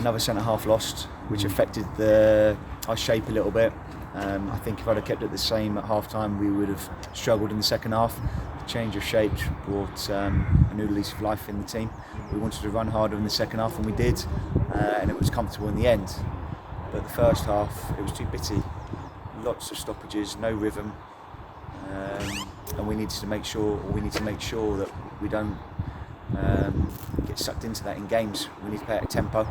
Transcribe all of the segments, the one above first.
another centre half lost, which affected our shape a little bit. I think if I'd have kept it the same at half time, we would have struggled in the second half. The change of shape brought a new lease of life in the team. We wanted to run harder in the second half, and we did, and it was comfortable in the end. But the first half, it was too bitty. Lots of stoppages, no rhythm, and we need to make sure that we don't get sucked into that in games. We need to play at a tempo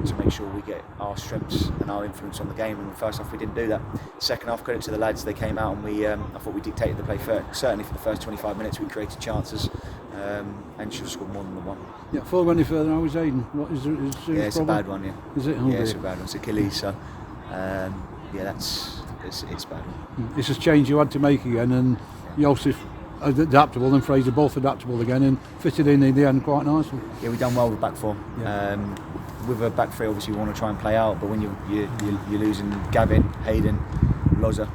to make sure we get our strengths and our influence on the game. And the first half we didn't do that. Second half, credit to the lads, they came out and I thought we dictated the play certainly for the first 25 minutes. We created chances and should have scored more than the one. Yeah, before we go any further now, is Aiden? What is it? Yeah, it's a bad one. Yeah, is it? It's a bad one. It's Achilles. So it's a bad one. It's a change you had to make again, and Joseph adaptable and Fraser both adaptable again and fitted in the end quite nicely. Yeah, we've done well with back four. Yeah. With a back three, obviously, we want to try and play out, but when you're losing Gavin, Hayden, Loza,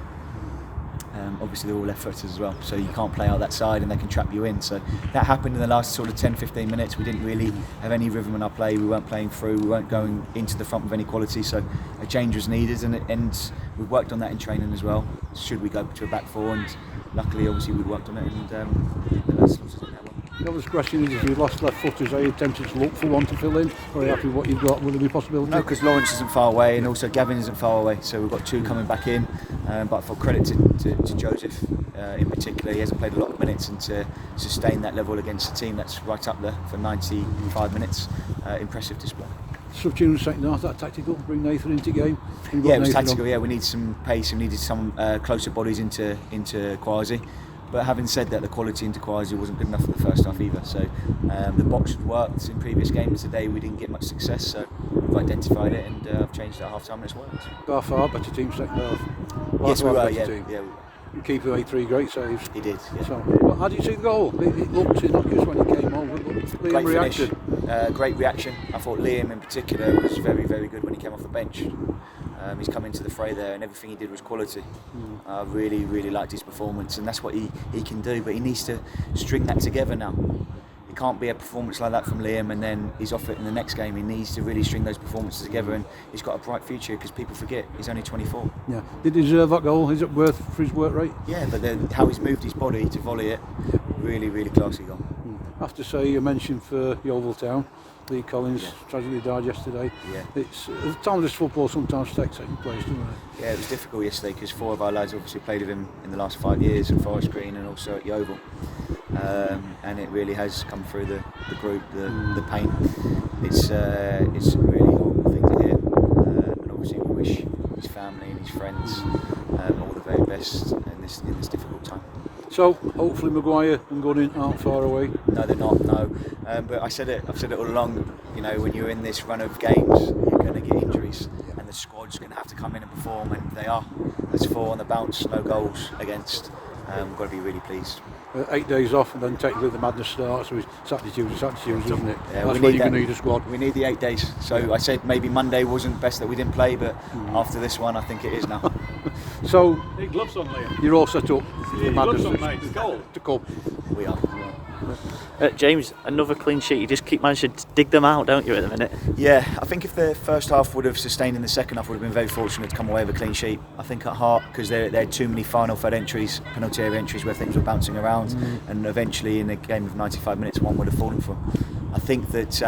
obviously they're all left footers as well, so you can't play out that side and they can trap you in. So that happened in the last sort of 10-15 minutes. We didn't really have any rhythm in our play. We weren't playing through. We weren't going into the front with any quality. So a change was needed, and we've worked on that in training as well. Should we go to a back four? And luckily, obviously, we worked on it, and the lads slotted in that one. The other question is, if you lost left footers, are you tempted to look for one to fill in, or are you happy with what you've got? Will there be a possibility? No, because Lawrence isn't far away, and also Gavin isn't far away, so we've got two coming back in. But for credit to Joseph in particular, he hasn't played a lot of minutes, and to sustain that level against a team that's right up there for 95 minutes, impressive display. Substitution in the second half, that tactical, bring Nathan into game? Yeah, it was tactical. Yeah, we need some pace, we needed some closer bodies into Kwasi. But having said that, the quality into Kwasi wasn't good enough for the first half either. So the box had worked in previous games. Today we didn't get much success, so we've identified it and I've changed it at half time and it's worked. By far better team second half. Yes, we were. Yeah. Keeper made 3 great saves. He did. Yeah. So, well, how did you see the goal? It looked innocuous when he came over. Great reaction. Great reaction. I thought Liam in particular was very, very good when he came off the bench. He's come into the fray there, and everything he did was quality. I really, really liked his performance, and that's what he can do. But he needs to string that together now. It can't be a performance like that from Liam and then he's off it in the next game. He needs to really string those performances together, and he's got a bright future because people forget he's only 24. Yeah, did he deserve that goal? Is it worth for his work rate? Yeah, but how he's moved his body to volley it, really, really classy goal. I have to say, you mentioned for Yeovil Town, Lee Collins tragically died yesterday. Yeah. It's talentless football sometimes takes second place, doesn't it? Yeah, it was difficult yesterday because 4 of our lads obviously played with him in the last 5 years at Forest Green and also at Yeovil. And it really has come through the group, the pain. It's a really horrible thing to hear. And obviously we wish his family and his friends all the very best in this difficult time. So hopefully Maguire and Gunning aren't far away. No, they're not. No, but I've said it all along. You know, when you're in this run of games, you're going to get injuries, and the squad's going to have to come in and perform, and they are. There's 4 on the bounce, no goals against. We've got to be really pleased. 8 days off, and then technically the madness starts. So it's Saturday, Tuesday, isn't it? Yeah, that's where you're going to need a squad. We need the 8 days. So I said maybe Monday wasn't best that we didn't play, but after this one, I think it is now. So need gloves on, Liam. You're all set up. Yeah, gloves on, mate. It's cold. To come. We are. James, another clean sheet. You just keep managing to dig them out, don't you, at the minute? Yeah, I think if the first half would have sustained in the second half, would have been very fortunate to come away with a clean sheet. I think at heart, because there had too many final third entries, penalty area entries where things were bouncing around, and eventually in a game of 95 minutes, one would have fallen for them. I think that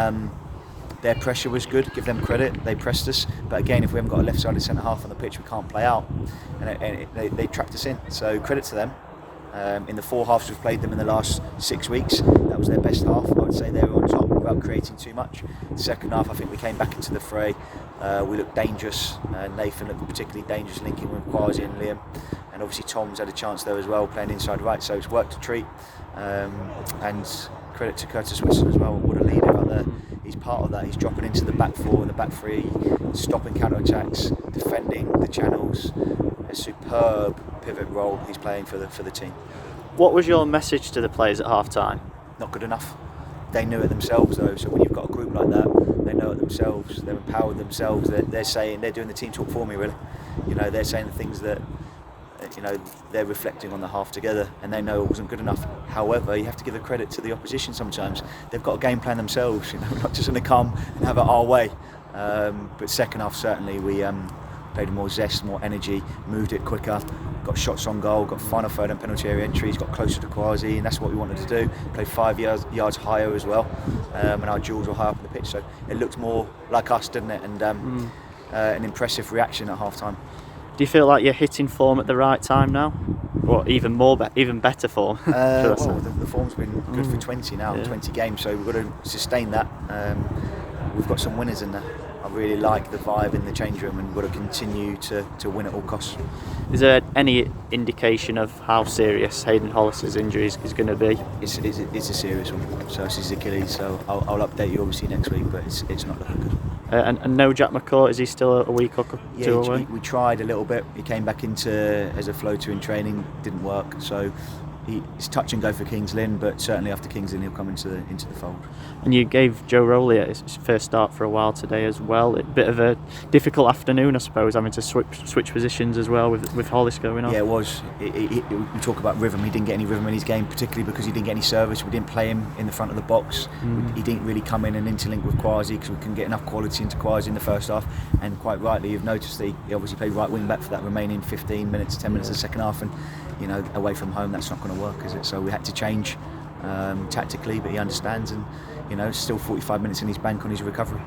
their pressure was good, give them credit, they pressed us, but again, if we haven't got a left-sided centre-half on the pitch, we can't play out, and they trapped us in, so credit to them. In the 4 halves we've played them in the last 6 weeks, that was their best half. I would say they were on top without creating too much. The second half, I think we came back into the fray. We looked dangerous. Nathan looked particularly dangerous, linking with Kwasi and Liam, and obviously Tom's had a chance there as well, playing inside right, so it's worked a treat. And credit to Curtis Wilson as well, what a leader out there. He's part of that. He's dropping into the back 4 and the back 3, stopping counter-attacks, defending the channels. A superb pivot role he's playing for the team. What was your message to the players at half-time? Not good enough. They knew it themselves though, so when you've got a group like that, they know it themselves, they're empowered themselves, they're saying, they're doing the team talk for me really. You know, they're saying the things that they're reflecting on the half together and they know it wasn't good enough. However, you have to give the credit to the opposition sometimes. They've got a game plan themselves, we're not just going to come and have it our way. But second half, certainly, we played more zest, more energy, moved it quicker, got shots on goal, got final third and penalty area entries, got closer to Kwasi, and that's what we wanted to do. Played 5 yards higher as well, and our duels were high up the pitch, so it looked more like us, didn't it? And an impressive reaction at half time. Do you feel like you're hitting form at the right time now? Or even better form? The form's been good for 20 now, 20 games, so we've got to sustain that. We've got some winners in there. I really like the vibe in the change room, and we've got to continue to win at all costs. Is there any indication of how serious Hayden Hollis's injury is going to be? It's a serious one. So it's his Achilles. So I'll update you obviously next week, but it's not looking good. And no Jack McCourt, is he still a week or two away? We tried a little bit. He came back as a floater in training, didn't work. So it's touch and go for Kings Lynn, but certainly after Kings Lynn he'll come into the fold. And you gave Joe Rowley his first start for a while today as well. A bit of a difficult afternoon, I suppose, having to switch positions as well with Hollis going on. Yeah, it was. We talk about rhythm. He didn't get any rhythm in his game, particularly because he didn't get any service. We didn't play him in the front of the box. He didn't really come in and interlink with Kwasi because we couldn't get enough quality into Kwasi in the first half. And quite rightly, you've noticed that he obviously played right wing back for that remaining 15 minutes, 10 minutes of the second half, and away from home that's not going to work, is it? So we had to change tactically, but he understands, and still 45 minutes in his bank on his recovery.